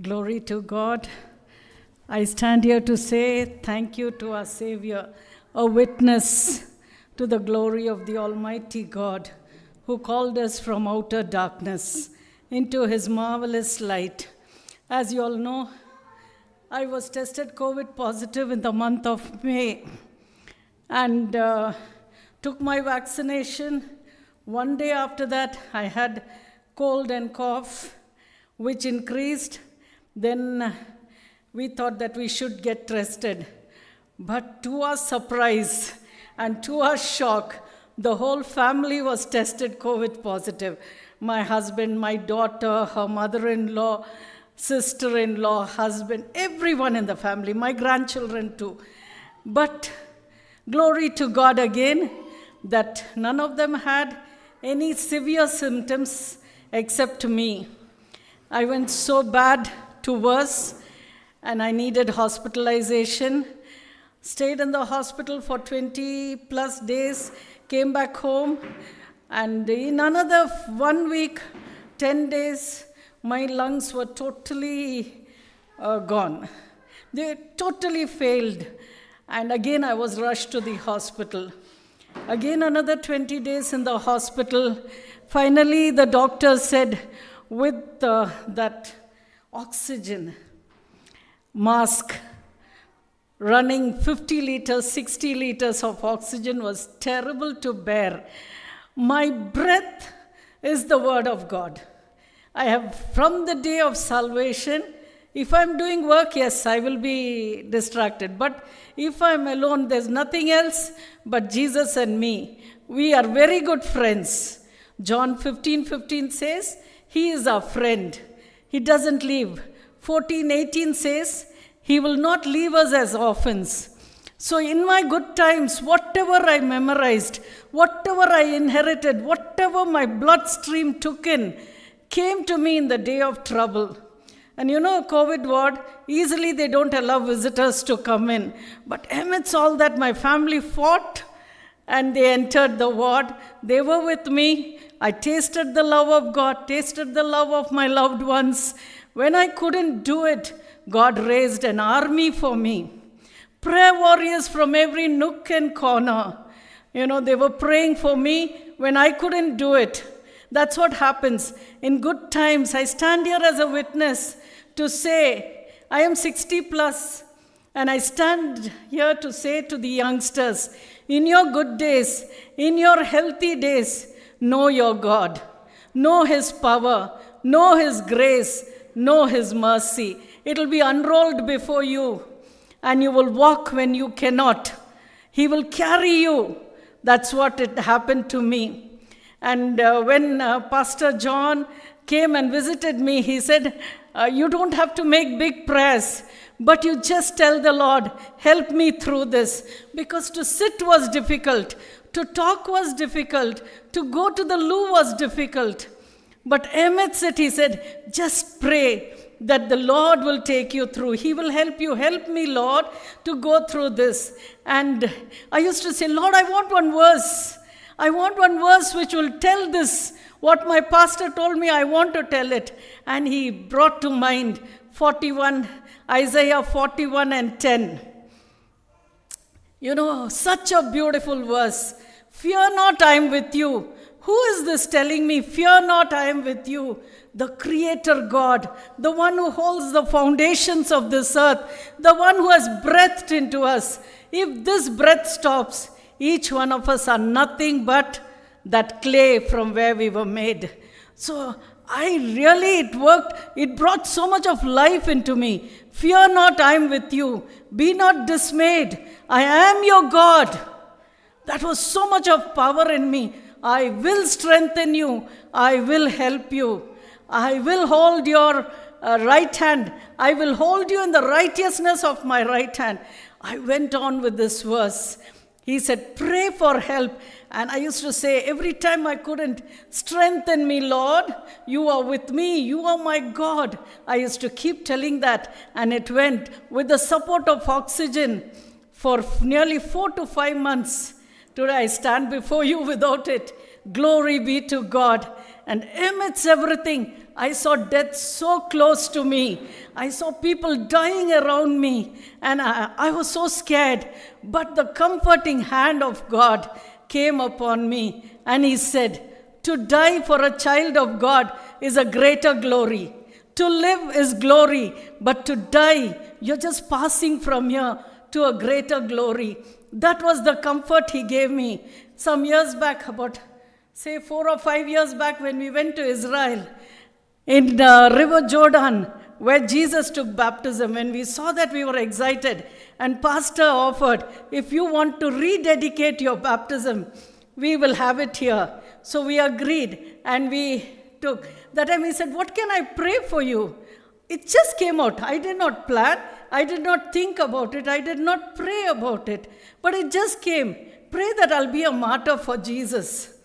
Glory to God. I stand here to say thank you to our Savior, a witness to the glory of the Almighty God who called us from outer darkness into His marvelous light. As you all know, I was tested COVID positive in the month of May and took my vaccination. One day after that, I had cold and cough, which increased. Then we thought that we should get tested. But to our surprise and to our shock, the whole family was tested COVID positive. My husband, my daughter, her mother-in-law, sister-in-law, husband, everyone in the family, my grandchildren too. But glory to God again that none of them had any severe symptoms except me. I went so bad to worse, and I needed hospitalization. Stayed in the hospital for 20 plus days, came back home, and in another 1 week, 10 days, my lungs were totally gone. They totally failed, and again I was rushed to the hospital. Again another 20 days in the hospital. Finally the doctor said, with that oxygen mask, running 50 liters, 60 liters of oxygen was terrible to bear. My breath is the word of God. I have, from the day of salvation, if I'm doing work, yes, I will be distracted. But if I'm alone, there's nothing else but Jesus and me. We are very good friends. John 15:15 says, He is our friend. He doesn't leave. 14:18 says, He will not leave us as orphans. So in my good times, whatever I memorized, whatever I inherited, whatever my bloodstream took in, came to me in the day of trouble. And you know, COVID ward, easily they don't allow visitors to come in. But amidst all that, my family fought and they entered the ward. They were with me. I tasted the love of God, tasted the love of my loved ones. When I couldn't do it, God raised an army for me. Prayer warriors from every nook and corner. You know, they were praying for me when I couldn't do it. That's what happens. In good times, I stand here as a witness to say, I am 60 plus, and I stand here to say to the youngsters, in your good days, in your healthy days, know your God. Know His power. Know His grace. Know His mercy. It will be unrolled before you, and you will walk when you cannot. He will carry you. That's what it happened to me. And when Pastor John came and visited me, he said, you don't have to make big prayers, but you just tell the Lord, help me through this. Because to sit was difficult, to talk was difficult, to go to the loo was difficult. But amidst it, he said, just pray that the Lord will take you through. He will help you. Help me, Lord, to go through this. And I used to say, Lord, I want one verse. I want one verse which will tell this. What my pastor told me, I want to tell it. And he brought to mind Isaiah 41 and 10. You know, such a beautiful verse. Fear not, I am with you. Who is this telling me, fear not, I am with you? The Creator God, the one who holds the foundations of this earth, the one who has breathed into us. If this breath stops, each one of us are nothing but that clay from where we were made. So it worked. It brought so much of life into me. Fear not, I am with you. Be not dismayed. I am your God. That was so much of power in me. I will strengthen you. I will help you. I will hold your right hand. I will hold you in the righteousness of my right hand. I went on with this verse. He said, pray for help. And I used to say, every time I couldn't, strengthen me, Lord. You are with me. You are my God. I used to keep telling that. And it went with the support of oxygen for nearly 4 to 5 months. Today I stand before you without it. Glory be to God. And amidst everything, I saw death so close to me. I saw people dying around me, and I was so scared. But the comforting hand of God came upon me, and He said, to die for a child of God is a greater glory. To live is glory, but to die, you're just passing from here to a greater glory. That was the comfort He gave me. Some years back, about 4 or 5 years back, when we went to Israel, in River Jordan, where Jesus took baptism, when we saw that, we were excited. And Pastor offered, if you want to rededicate your baptism, we will have it here. So we agreed, and we took. That time he said, what can I pray for you? It just came out. I did not plan. I did not think about it. I did not pray about it. But it just came. Pray that I'll be a martyr for Jesus.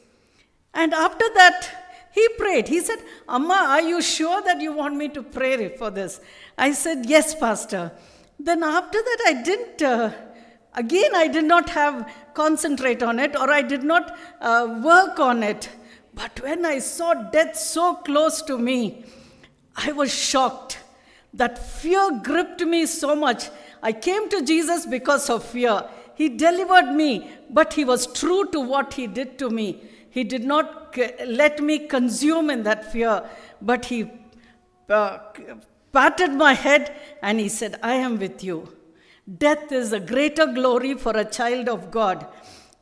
And after that, he prayed. He said, Amma, are you sure that you want me to pray for this? I said, yes, Pastor. Then after that, I did not have concentrate on it, or I did not work on it. But when I saw death so close to me, I was shocked. That fear gripped me so much. I came to Jesus because of fear. He delivered me, but He was true to what He did to me. He did not let me consume in that fear, but He patted my head and He said, I am with you. Death is a greater glory for a child of God,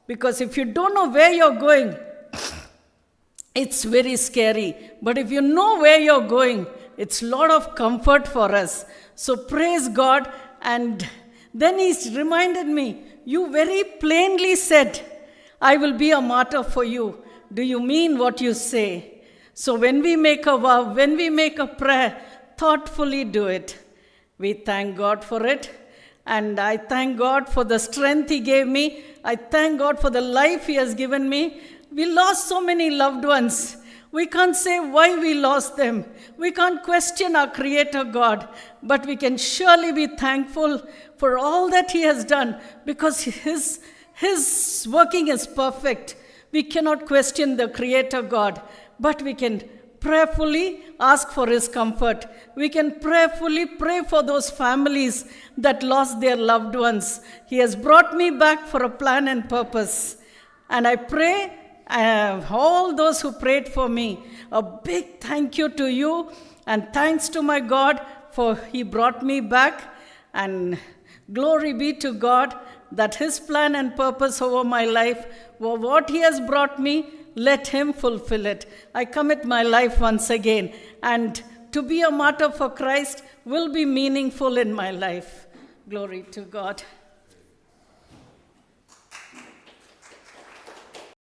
because if you don't know where you're going, it's very scary. But if you know where you're going, it's a lot of comfort for us. So praise God. And then He reminded me, you very plainly said, I will be a martyr for you. Do you mean what you say? So when we make a vow, when we make a prayer, thoughtfully do it. We thank God for it. And I thank God for the strength He gave me. I thank God for the life He has given me. We lost so many loved ones. We can't say why we lost them. We can't question our Creator God. But we can surely be thankful for all that He has done, because His working is perfect. We cannot question the Creator God, but we can prayerfully ask for His comfort. We can prayerfully pray for those families that lost their loved ones. He has brought me back for a plan and purpose. And I pray, all those who prayed for me, a big thank you to you, and thanks to my God for He brought me back. And glory be to God that His plan and purpose over my life, what He has brought me, let Him fulfill it. I commit my life once again, and to be a martyr for Christ will be meaningful in my life. Glory to God.